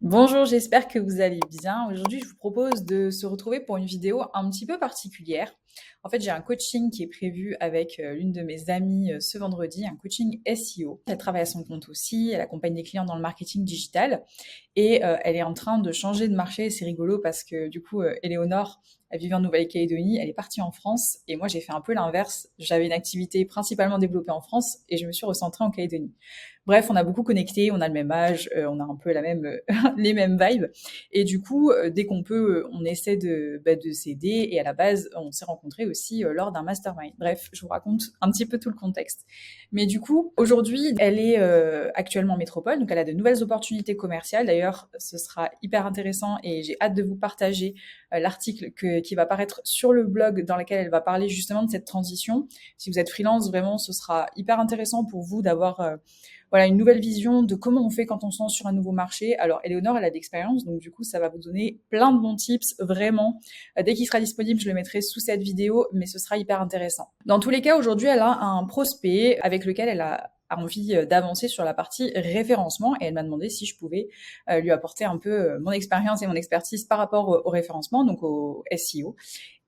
Bonjour, j'espère que vous allez bien. Aujourd'hui, je vous propose de se retrouver pour une vidéo un petit peu particulière. En fait, j'ai un coaching qui est prévu avec l'une de mes amies ce vendredi, un coaching SEO. Elle travaille à son compte aussi, elle accompagne des clients dans le marketing digital et elle est en train de changer de marché. C'est rigolo parce que du coup, Éléonore, elle vivait en Nouvelle-Calédonie, elle est partie en France et moi, j'ai fait un peu l'inverse. J'avais une activité principalement développée en France et je me suis recentrée en Calédonie. Bref, on a beaucoup connecté, on a le même âge, on a un peu la même, les mêmes vibes. Et du coup, dès qu'on peut, on essaie de s'aider. Et à la base, on s'est rencontrés aussi lors d'un mastermind. Bref, je vous raconte un petit peu tout le contexte. Mais du coup, aujourd'hui, elle est actuellement en métropole, donc elle a de nouvelles opportunités commerciales. D'ailleurs, ce sera hyper intéressant et j'ai hâte de vous partager l'article qui va paraître sur le blog dans lequel elle va parler justement de cette transition. Si vous êtes freelance, vraiment, ce sera hyper intéressant pour vous d'avoir voilà, une nouvelle vision de comment on fait quand on se lance sur un nouveau marché. Alors, Éléonore, elle a d'expérience, donc du coup, ça va vous donner plein de bons tips, vraiment. Dès qu'il sera disponible, je le mettrai sous cette vidéo, mais ce sera hyper intéressant. Dans tous les cas, aujourd'hui, elle a un prospect avec lequel elle a envie d'avancer sur la partie référencement et elle m'a demandé si je pouvais lui apporter un peu mon expérience et mon expertise par rapport au référencement, donc au SEO.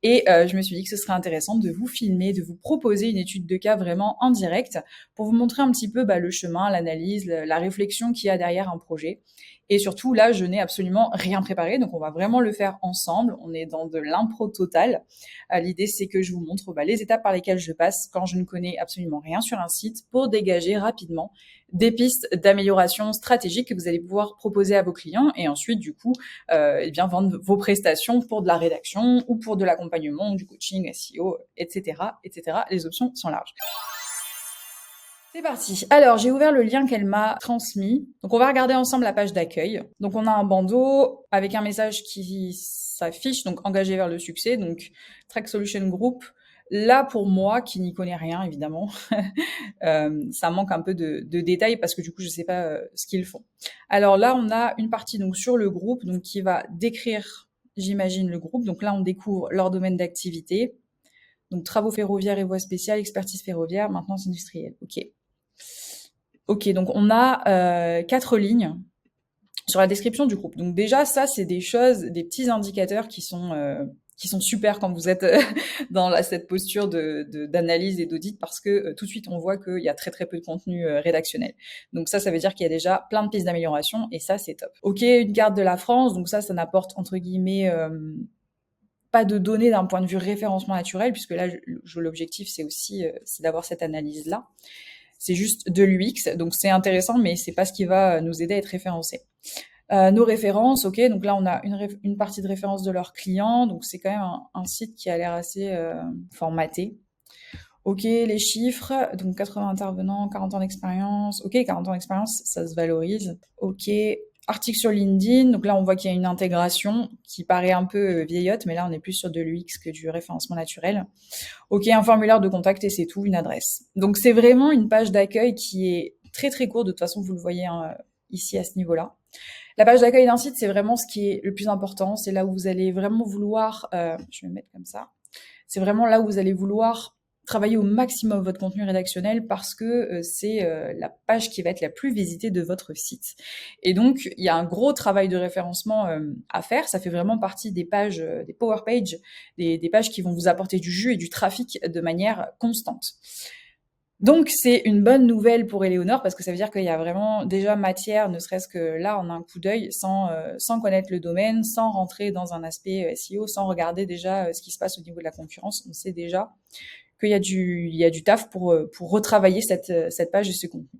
Et je me suis dit que ce serait intéressant de vous filmer, de vous proposer une étude de cas vraiment en direct pour vous montrer un petit peu le chemin, l'analyse, la réflexion qu'il y a derrière un projet. Et surtout, là, je n'ai absolument rien préparé, donc on va vraiment le faire ensemble. On est dans de l'impro total. L'idée, c'est que je vous montre les étapes par lesquelles je passe quand je ne connais absolument rien sur un site pour dégager rapidement des pistes d'amélioration stratégique que vous allez pouvoir proposer à vos clients et ensuite, du coup, eh bien, vendre vos prestations pour de la rédaction ou pour de l'accompagnement, du coaching, SEO, etc., etc. Les options sont larges. C'est parti. Alors, j'ai ouvert le lien qu'elle m'a transmis. Donc, on va regarder ensemble la page d'accueil. Donc, on a un bandeau avec un message qui s'affiche, donc engagé vers le succès, donc Track Solution Group. Là, pour moi, qui n'y connais rien, évidemment, ça manque un peu de détails parce que du coup, je sais pas ce qu'ils font. Alors là, on a une partie donc sur le groupe, donc qui va décrire, j'imagine, le groupe. Donc là, on découvre leur domaine d'activité. Donc travaux ferroviaires et voies spéciales, expertise ferroviaire, maintenance industrielle. Ok. Ok, donc on a 4 lignes sur la description du groupe. Donc déjà, ça, c'est des choses, des petits indicateurs qui sont super quand vous êtes dans cette posture d'analyse et d'audit parce que tout de suite, on voit qu'il y a très très peu de contenu rédactionnel. Donc ça veut dire qu'il y a déjà plein de pistes d'amélioration et ça, c'est top. Ok, une carte de la France, donc ça n'apporte entre guillemets pas de données d'un point de vue référencement naturel puisque là, l'objectif, c'est aussi c'est d'avoir cette analyse-là. C'est juste de l'UX, donc c'est intéressant, mais c'est pas ce qui va nous aider à être référencés. Nos références, ok, donc là on a une partie de référence de leurs clients, donc c'est quand même un site qui a l'air assez formaté. Ok, les chiffres, donc 80 intervenants, 40 ans d'expérience. Ok, 40 ans d'expérience, ça se valorise. Ok, article sur LinkedIn, donc là on voit qu'il y a une intégration qui paraît un peu vieillotte, mais là on est plus sur de l'UX que du référencement naturel. Ok, un formulaire de contact et c'est tout, une adresse. Donc c'est vraiment une page d'accueil qui est très très courte, de toute façon vous le voyez ici à ce niveau-là. La page d'accueil d'un site, c'est vraiment ce qui est le plus important, c'est là où vous allez vraiment vouloir, je vais me mettre comme ça, c'est vraiment là où vous allez vouloir travailler au maximum votre contenu rédactionnel parce que c'est la page qui va être la plus visitée de votre site. Et donc, il y a un gros travail de référencement à faire. Ça fait vraiment partie des pages, des power pages, des pages qui vont vous apporter du jus et du trafic de manière constante. Donc c'est une bonne nouvelle pour Éléonore parce que ça veut dire qu'il y a vraiment déjà matière, ne serait-ce que là en un coup d'œil, sans connaître le domaine, sans rentrer dans un aspect SEO, sans regarder déjà ce qui se passe au niveau de la concurrence. On sait déjà qu'il y a du taf pour retravailler cette page et ce contenu.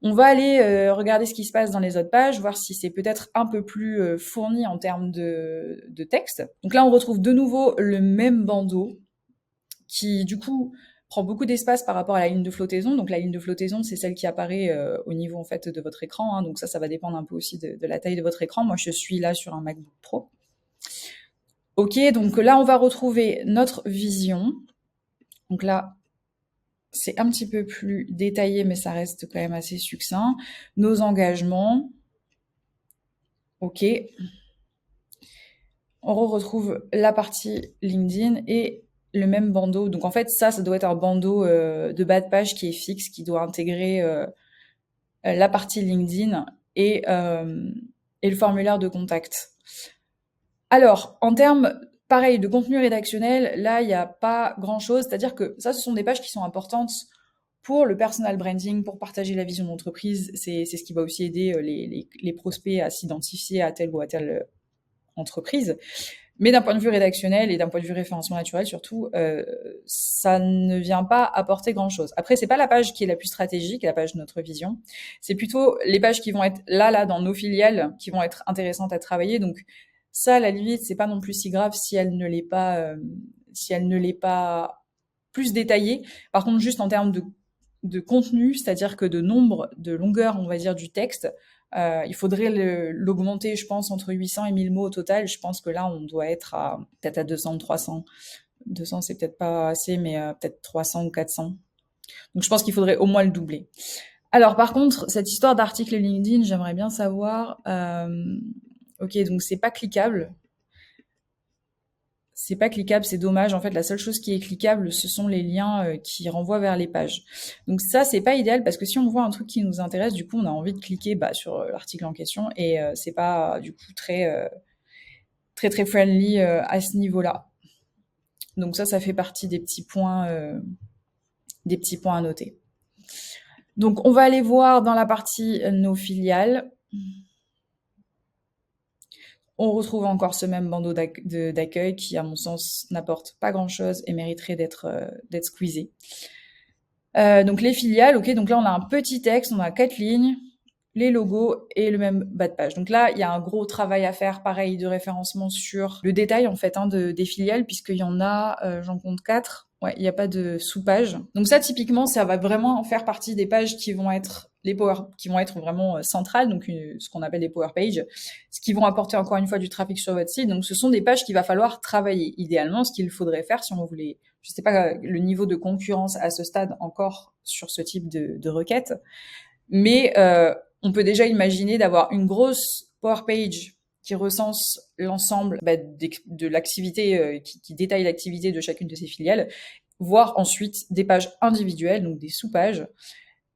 On va aller regarder ce qui se passe dans les autres pages, voir si c'est peut-être un peu plus fourni en termes de texte. Donc là, on retrouve de nouveau le même bandeau qui, du coup, prend beaucoup d'espace par rapport à la ligne de flottaison. Donc la ligne de flottaison, c'est celle qui apparaît au niveau en fait de votre écran. Donc ça va dépendre un peu aussi de la taille de votre écran. Moi, je suis là sur un MacBook Pro. Ok, donc là, on va retrouver notre vision. Donc là, c'est un petit peu plus détaillé, mais ça reste quand même assez succinct. Nos engagements. Ok. On retrouve la partie LinkedIn et le même bandeau. Donc en fait, ça doit être un bandeau de bas de page qui est fixe, qui doit intégrer la partie LinkedIn et et le formulaire de contact. Alors, en termes, pareil, de contenu rédactionnel, là, il n'y a pas grand-chose. C'est-à-dire que ça, ce sont des pages qui sont importantes pour le personal branding, pour partager la vision d'entreprise. C'est ce qui va aussi aider les prospects à s'identifier à telle ou à telle entreprise. Mais d'un point de vue rédactionnel et d'un point de vue référencement naturel surtout, ça ne vient pas apporter grand-chose. Après, c'est pas la page qui est la plus stratégique, la page Notre Vision. C'est plutôt les pages qui vont être là, dans nos filiales, qui vont être intéressantes à travailler. Donc ça, à la limite, c'est pas non plus si grave si elle ne l'est pas, plus détaillée. Par contre, juste en termes de contenu, c'est-à-dire que de nombre, de longueur, on va dire, du texte, il faudrait l'augmenter, je pense, entre 800 et 1000 mots au total. Je pense que là, on doit être peut-être à 200, 300. 200, c'est peut-être pas assez, mais peut-être 300 ou 400. Donc, je pense qu'il faudrait au moins le doubler. Alors, par contre, cette histoire d'article LinkedIn, j'aimerais bien savoir. Ok, donc c'est pas cliquable. C'est pas cliquable, c'est dommage. En fait, la seule chose qui est cliquable, ce sont les liens qui renvoient vers les pages. Donc ça, c'est pas idéal parce que si on voit un truc qui nous intéresse, du coup, on a envie de cliquer sur l'article en question et c'est pas du coup très friendly à ce niveau-là. Donc ça fait partie des petits points à noter. Donc on va aller voir dans la partie nos filiales. On retrouve encore ce même bandeau d'accueil qui, à mon sens, n'apporte pas grand-chose et mériterait d'être squeezé. Donc les filiales, ok, donc là on a un petit texte, on a 4 lignes, les logos et le même bas de page. Donc là, il y a un gros travail à faire, pareil, de référencement sur le détail en fait des filiales, puisqu'il y en a, j'en compte 4. Ouais, il n'y a pas de sous-page. Donc ça, typiquement, ça va vraiment faire partie des pages qui vont être vraiment centrales, donc ce qu'on appelle les power pages, ce qui vont apporter encore une fois du trafic sur votre site. Donc ce sont des pages qu'il va falloir travailler. Idéalement, ce qu'il faudrait faire si on voulait, je sais pas le niveau de concurrence à ce stade encore sur ce type de requête, mais on peut déjà imaginer d'avoir une grosse power page qui recense l'ensemble de l'activité, qui détaille l'activité de chacune de ces filiales, voire ensuite des pages individuelles, donc des sous-pages,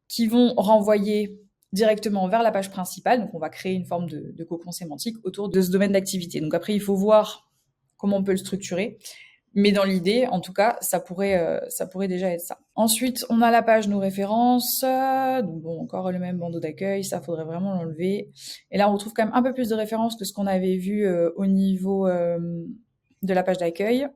qui vont renvoyer directement vers la page principale. Donc on va créer une forme de cocon sémantique autour de ce domaine d'activité. Donc après, il faut voir comment on peut le structurer. Mais dans l'idée, en tout cas, ça pourrait déjà être ça. Ensuite, on a la page nos références. Donc bon, encore le même bandeau d'accueil, ça faudrait vraiment l'enlever. Et là, on retrouve quand même un peu plus de références que ce qu'on avait vu au niveau de la page d'accueil.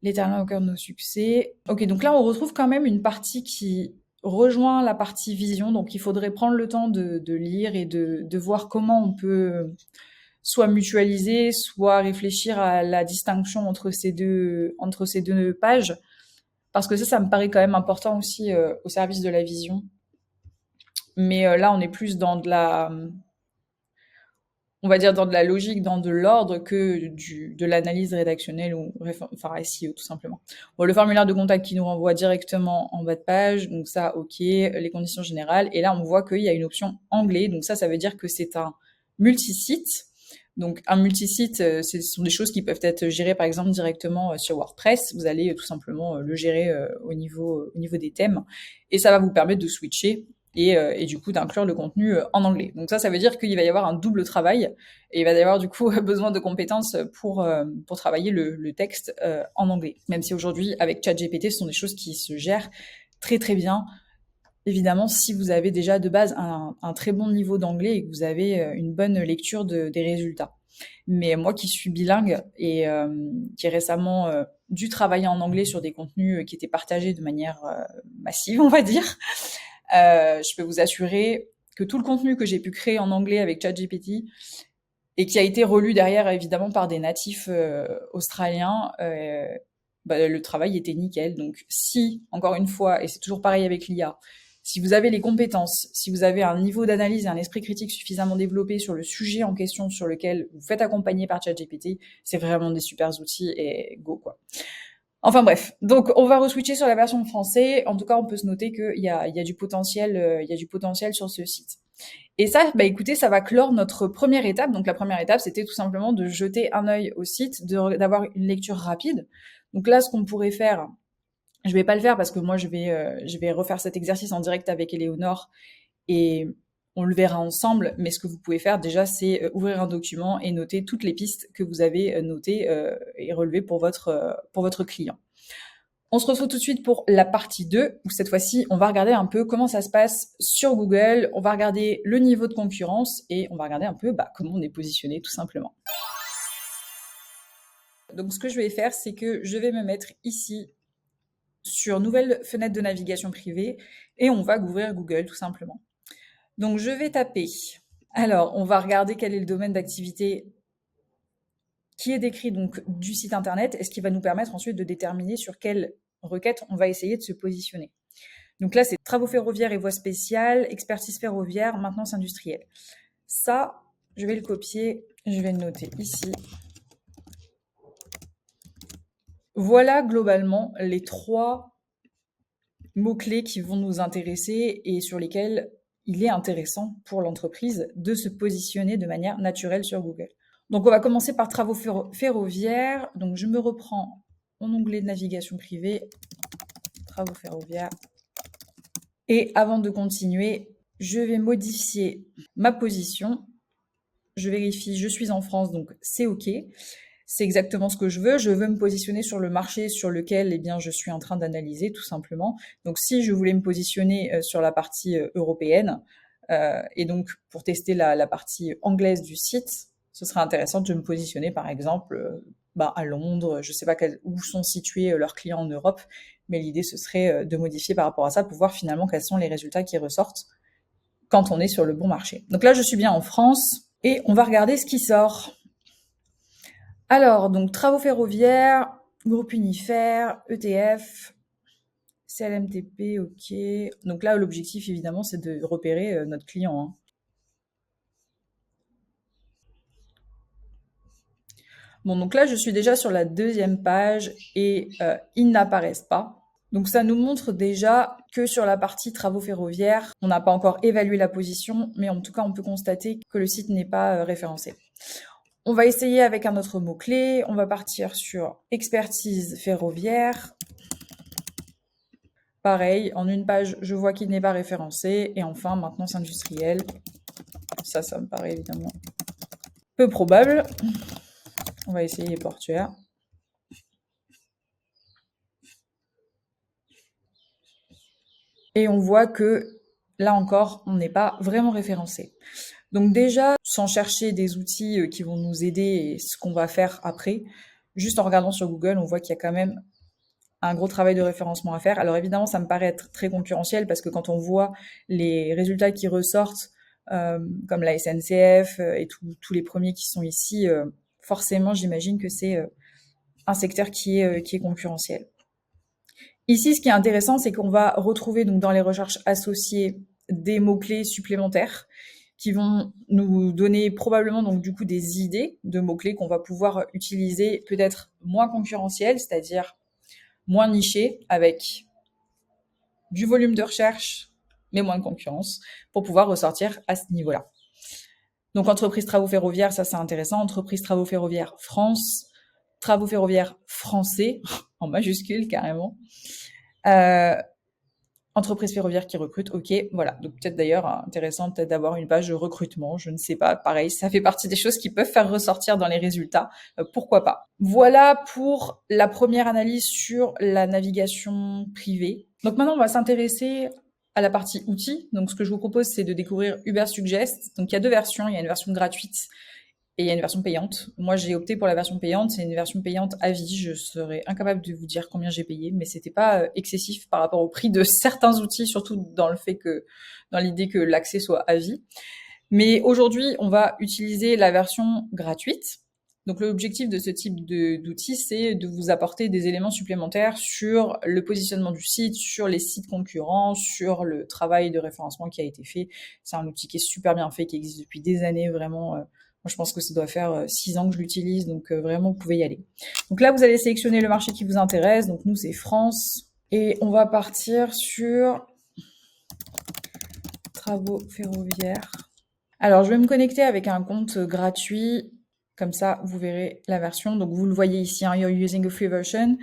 L'éternel au cœur de nos succès. Ok, donc là, on retrouve quand même une partie qui rejoint la partie vision. Donc il faudrait prendre le temps de lire et de voir comment on peut soit mutualiser, soit réfléchir à la distinction entre ces deux pages, parce que ça me paraît quand même important aussi au service de la vision. Mais là, on est plus dans on va dire dans de la logique, dans de l'ordre que de l'analyse rédactionnelle ou enfin SEO tout simplement. Bon, le formulaire de contact qui nous renvoie directement en bas de page, donc ça, ok, les conditions générales, et là on voit qu'il y a une option anglais, donc ça veut dire que c'est un multisite. Donc un multisite, ce sont des choses qui peuvent être gérées par exemple directement sur WordPress. Vous allez tout simplement le gérer au niveau des thèmes, et ça va vous permettre de switcher et du coup d'inclure le contenu en anglais. Donc ça veut dire qu'il va y avoir un double travail et il va y avoir du coup besoin de compétences pour travailler le texte en anglais. Même si aujourd'hui avec ChatGPT, ce sont des choses qui se gèrent très très bien. Évidemment, si vous avez déjà de base un très bon niveau d'anglais et que vous avez une bonne lecture des résultats. Mais moi qui suis bilingue et qui ai récemment dû travailler en anglais sur des contenus qui étaient partagés de manière massive, on va dire, je peux vous assurer que tout le contenu que j'ai pu créer en anglais avec ChatGPT et qui a été relu derrière évidemment par des natifs australiens, le travail était nickel. Donc si, encore une fois, et c'est toujours pareil avec l'IA, si vous avez les compétences, si vous avez un niveau d'analyse et un esprit critique suffisamment développé sur le sujet en question sur lequel vous faites accompagner par ChatGPT, c'est vraiment des super outils et go quoi. Enfin bref, donc on va re-switcher sur la version française. En tout cas, on peut se noter qu'il y a du potentiel, sur ce site. Et ça, écoutez, ça va clore notre première étape. Donc la première étape, c'était tout simplement de jeter un œil au site, d'avoir une lecture rapide. Donc là, ce qu'on pourrait faire, je vais pas le faire parce que moi, je vais refaire cet exercice en direct avec Éléonore et on le verra ensemble, mais ce que vous pouvez faire déjà, c'est ouvrir un document et noter toutes les pistes que vous avez notées et relevées pour votre client. On se retrouve tout de suite pour la partie 2, où cette fois-ci, on va regarder un peu comment ça se passe sur Google, on va regarder le niveau de concurrence et on va regarder un peu comment on est positionné tout simplement. Donc ce que je vais faire, c'est que je vais me mettre ici sur nouvelle fenêtre de navigation privée et on va ouvrir Google tout simplement. Donc je vais taper. Alors on va regarder quel est le domaine d'activité qui est décrit donc du site internet et ce qui va nous permettre ensuite de déterminer sur quelle requête on va essayer de se positionner. Donc là, c'est travaux ferroviaires et voies spéciales, expertise ferroviaire, maintenance industrielle. Ça, je vais le copier, je vais le noter ici. Voilà globalement les 3 mots-clés qui vont nous intéresser et sur lesquels il est intéressant pour l'entreprise de se positionner de manière naturelle sur Google. Donc on va commencer par travaux ferroviaires. Donc je me reprends mon onglet de navigation privée, travaux ferroviaires. Et avant de continuer, je vais modifier ma position. Je vérifie, je suis en France, donc c'est OK. C'est exactement ce que je veux. Je veux me positionner sur le marché sur lequel je suis en train d'analyser, tout simplement. Donc si je voulais me positionner sur la partie européenne, et donc pour tester la partie anglaise du site, ce serait intéressant de me positionner, par exemple, à Londres. Je ne sais pas où sont situés leurs clients en Europe, mais l'idée, ce serait de modifier par rapport à ça pour voir finalement quels sont les résultats qui ressortent quand on est sur le bon marché. Donc là, je suis bien en France et on va regarder ce qui sort. Alors, donc travaux ferroviaires, groupe Unifer, ETF, CLMTP, OK. Donc là, l'objectif, évidemment, c'est de repérer notre client. Bon, donc là, je suis déjà sur la 2e page et ils n'apparaissent pas. Donc ça nous montre déjà que sur la partie travaux ferroviaires, on n'a pas encore évalué la position, mais en tout cas, on peut constater que le site n'est pas référencé. On va essayer avec un autre mot-clé. On va partir sur expertise ferroviaire. Pareil, en une page, je vois qu'il n'est pas référencé. Et enfin, maintenance industrielle. Ça me paraît évidemment peu probable. On va essayer portuaire. Et on voit que, là encore, on n'est pas vraiment référencé. Donc déjà, sans chercher des outils qui vont nous aider et ce qu'on va faire après, juste en regardant sur Google, on voit qu'il y a quand même un gros travail de référencement à faire. Alors évidemment, ça me paraît être très concurrentiel parce que quand on voit les résultats qui ressortent, comme la SNCF et tous les premiers qui sont ici, forcément, j'imagine que c'est un secteur qui est concurrentiel. Ici, ce qui est intéressant, c'est qu'on va retrouver donc dans les recherches associées des mots-clés supplémentaires qui vont nous donner probablement donc du coup des idées de mots-clés qu'on va pouvoir utiliser peut-être moins concurrentiels, c'est-à-dire moins nichés, avec du volume de recherche, mais moins de concurrence, pour pouvoir ressortir à ce niveau-là. Donc entreprise travaux ferroviaires, ça c'est intéressant. Entreprise travaux ferroviaires France, travaux ferroviaires français, en majuscule carrément. Entreprise ferroviaire qui recrute, OK, voilà. Donc peut-être d'ailleurs intéressant peut-être d'avoir une page de recrutement, je ne sais pas. Pareil, ça fait partie des choses qui peuvent faire ressortir dans les résultats, pourquoi pas. Voilà pour la première analyse sur la navigation privée. Donc maintenant, on va s'intéresser à la partie outils. Donc ce que je vous propose, c'est de découvrir Ubersuggest. Donc il y a 2 versions, il y a une version gratuite et il y a une version payante. Moi, j'ai opté pour la version payante. C'est une version payante à vie. Je serais incapable de vous dire combien j'ai payé, mais c'était pas excessif par rapport au prix de certains outils, surtout dans l'idée que l'accès soit à vie. Mais aujourd'hui, on va utiliser la version gratuite. Donc l'objectif de ce type d'outil, c'est de vous apporter des éléments supplémentaires sur le positionnement du site, sur les sites concurrents, sur le travail de référencement qui a été fait. C'est un outil qui est super bien fait, qui existe depuis des années, vraiment. Moi, je pense que ça doit faire 6 ans que je l'utilise, donc vraiment, vous pouvez y aller. Donc là, vous allez sélectionner le marché qui vous intéresse. Donc nous, c'est France. Et on va partir sur travaux ferroviaires. Alors, je vais me connecter avec un compte gratuit. Comme ça, vous verrez la version. Donc, vous le voyez ici, You're using a free version.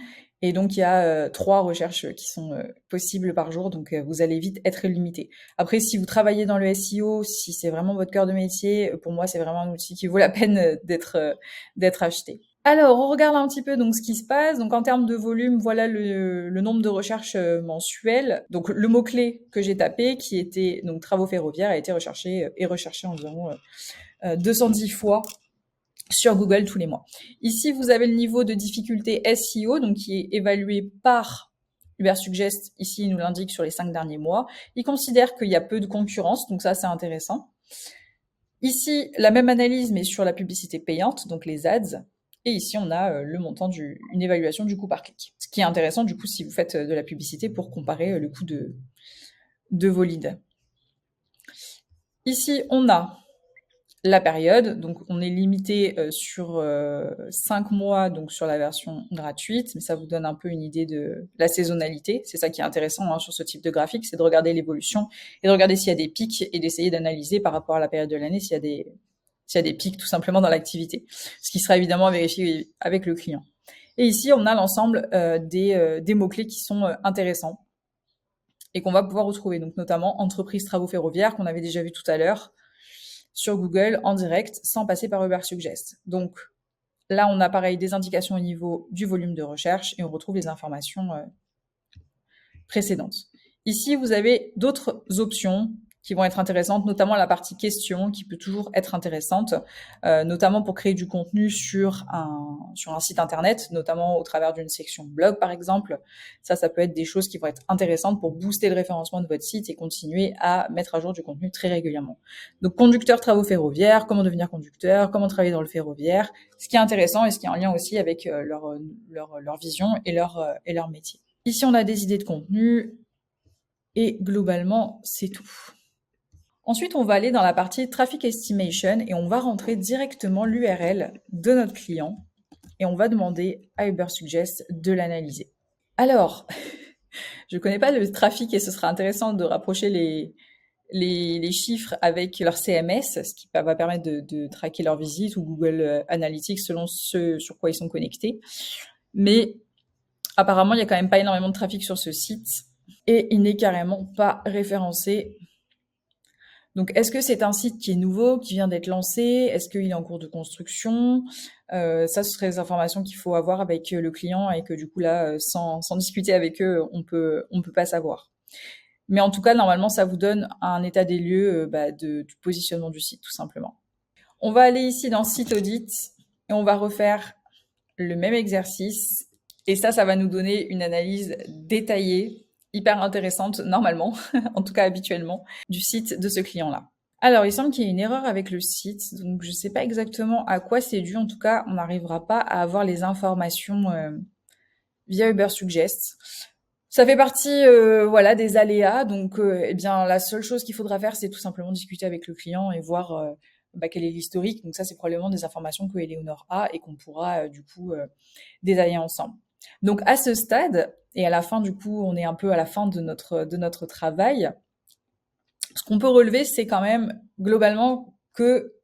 Et donc, il y a 3 recherches qui sont possibles par jour, donc vous allez vite être limité. Après, si vous travaillez dans le SEO, si c'est vraiment votre cœur de métier, pour moi, c'est vraiment un outil qui vaut la peine d'être acheté. Alors, on regarde un petit peu donc ce qui se passe. Donc, en termes de volume, voilà le nombre de recherches mensuelles. Donc, le mot-clé que j'ai tapé, qui était donc travaux ferroviaires, a été recherché environ 210 fois sur Google tous les mois. Ici, vous avez le niveau de difficulté SEO, donc qui est évalué par Ubersuggest. Ici, il nous l'indique sur les 5 derniers mois. Il considère qu'il y a peu de concurrence, donc ça, c'est intéressant. Ici, la même analyse, mais sur la publicité payante, donc les ads. Et ici, on a le montant une évaluation du coût par clic. Ce qui est intéressant, du coup, si vous faites de la publicité pour comparer le coût de vos leads. Ici, on a la période, donc on est limité sur 5 mois, donc sur la version gratuite, mais ça vous donne un peu une idée de la saisonnalité. C'est ça qui est intéressant sur ce type de graphique, c'est de regarder l'évolution et de regarder s'il y a des pics et d'essayer d'analyser par rapport à la période de l'année s'il y a des pics tout simplement dans l'activité, ce qui sera évidemment vérifié avec le client. Et ici, on a l'ensemble des mots-clés qui sont intéressants et qu'on va pouvoir retrouver, donc notamment entreprise travaux ferroviaires qu'on avait déjà vu tout à l'heure, sur Google en direct sans passer par Ubersuggest. Donc là, on a pareil des indications au niveau du volume de recherche et on retrouve les informations précédentes. Ici, vous avez d'autres options qui vont être intéressantes, notamment la partie questions qui peut toujours être intéressante, notamment pour créer du contenu sur un site internet, notamment au travers d'une section blog par exemple. Ça peut être des choses qui vont être intéressantes pour booster le référencement de votre site et continuer à mettre à jour du contenu très régulièrement. Donc conducteur travaux ferroviaires, comment devenir conducteur, comment travailler dans le ferroviaire, ce qui est intéressant et ce qui est en lien aussi avec leur vision et leur métier. Ici, on a des idées de contenu et globalement, c'est tout. Ensuite, on va aller dans la partie Traffic Estimation et on va rentrer directement l'URL de notre client et on va demander à Ubersuggest de l'analyser. Alors, je ne connais pas le trafic et ce sera intéressant de rapprocher les chiffres avec leur CMS, ce qui va permettre de traquer leurs visites ou Google Analytics selon ce sur quoi ils sont connectés. Mais apparemment, il n'y a quand même pas énormément de trafic sur ce site et il n'est carrément pas référencé. Donc, est-ce que c'est un site qui est nouveau, qui vient d'être lancé? Est-ce qu'il est en cours de construction? Ça, ce seraient des informations qu'il faut avoir avec le client et que du coup, là, sans discuter avec eux, on peut pas savoir. Mais en tout cas, normalement, ça vous donne un état des lieux du positionnement du site, tout simplement. On va aller ici dans Site Audit et on va refaire le même exercice. Et ça va nous donner une analyse détaillée, hyper intéressante, normalement, en tout cas habituellement, du site de ce client-là. Alors, il semble qu'il y ait une erreur avec le site, donc je ne sais pas exactement à quoi c'est dû. En tout cas, on n'arrivera pas à avoir les informations via Ubersuggest. Ça fait partie des aléas, donc la seule chose qu'il faudra faire, c'est tout simplement discuter avec le client et voir quel est l'historique. Donc ça, c'est probablement des informations que Eleonore a et qu'on pourra détailler ensemble. Donc à ce stade, et à la fin du coup, on est un peu à la fin de notre travail, ce qu'on peut relever, c'est quand même globalement que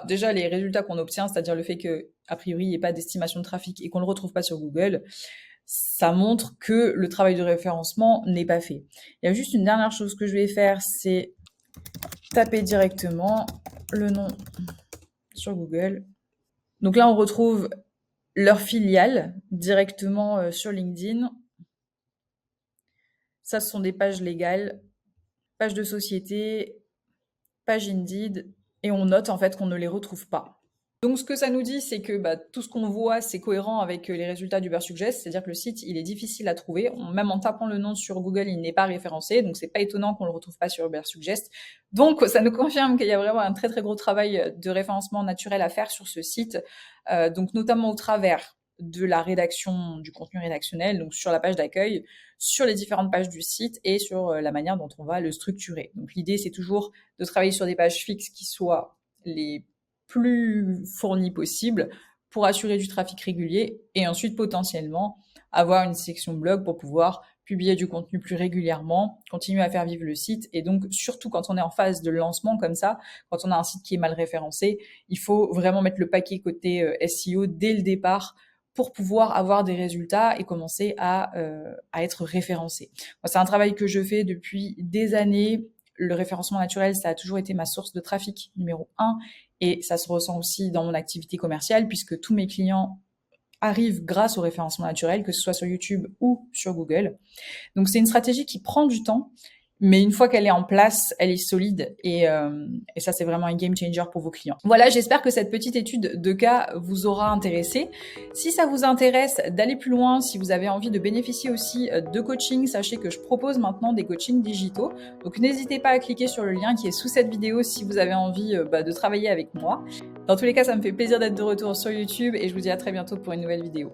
déjà les résultats qu'on obtient, c'est-à-dire le fait que a priori il n'y ait pas d'estimation de trafic et qu'on le retrouve pas sur Google, ça montre que le travail de référencement n'est pas fait. Il y a juste une dernière chose que je vais faire, c'est taper directement le nom sur Google. Donc là, on retrouve leur filiale directement sur LinkedIn. Ça, ce sont des pages légales, pages de société, page Indeed, et on note en fait qu'on ne les retrouve pas. Donc ce que ça nous dit, c'est que tout ce qu'on voit, c'est cohérent avec les résultats d'Ubersuggest, c'est-à-dire que le site, il est difficile à trouver. Même en tapant le nom sur Google, il n'est pas référencé, donc c'est pas étonnant qu'on le retrouve pas sur Ubersuggest. Donc ça nous confirme qu'il y a vraiment un très très gros travail de référencement naturel à faire sur ce site, donc notamment au travers de la rédaction du contenu rédactionnel, donc sur la page d'accueil, sur les différentes pages du site et sur la manière dont on va le structurer. Donc l'idée, c'est toujours de travailler sur des pages fixes qui soient les plus fournies possibles pour assurer du trafic régulier et ensuite potentiellement avoir une section blog pour pouvoir publier du contenu plus régulièrement, continuer à faire vivre le site et donc surtout quand on est en phase de lancement comme ça, quand on a un site qui est mal référencé, il faut vraiment mettre le paquet côté SEO dès le départ pour pouvoir avoir des résultats et commencer à être référencé. Moi, c'est un travail que je fais depuis des années. Le référencement naturel, ça a toujours été ma source de trafic numéro 1 et ça se ressent aussi dans mon activité commerciale puisque tous mes clients arrivent grâce au référencement naturel, que ce soit sur YouTube ou sur Google. Donc c'est une stratégie qui prend du temps, mais une fois qu'elle est en place, elle est solide et ça c'est vraiment un game changer pour vos clients. Voilà, j'espère que cette petite étude de cas vous aura intéressé. Si ça vous intéresse d'aller plus loin, si vous avez envie de bénéficier aussi de coaching, sachez que je propose maintenant des coachings digitaux. Donc n'hésitez pas à cliquer sur le lien qui est sous cette vidéo si vous avez envie de travailler avec moi. Dans tous les cas, ça me fait plaisir d'être de retour sur YouTube et je vous dis à très bientôt pour une nouvelle vidéo.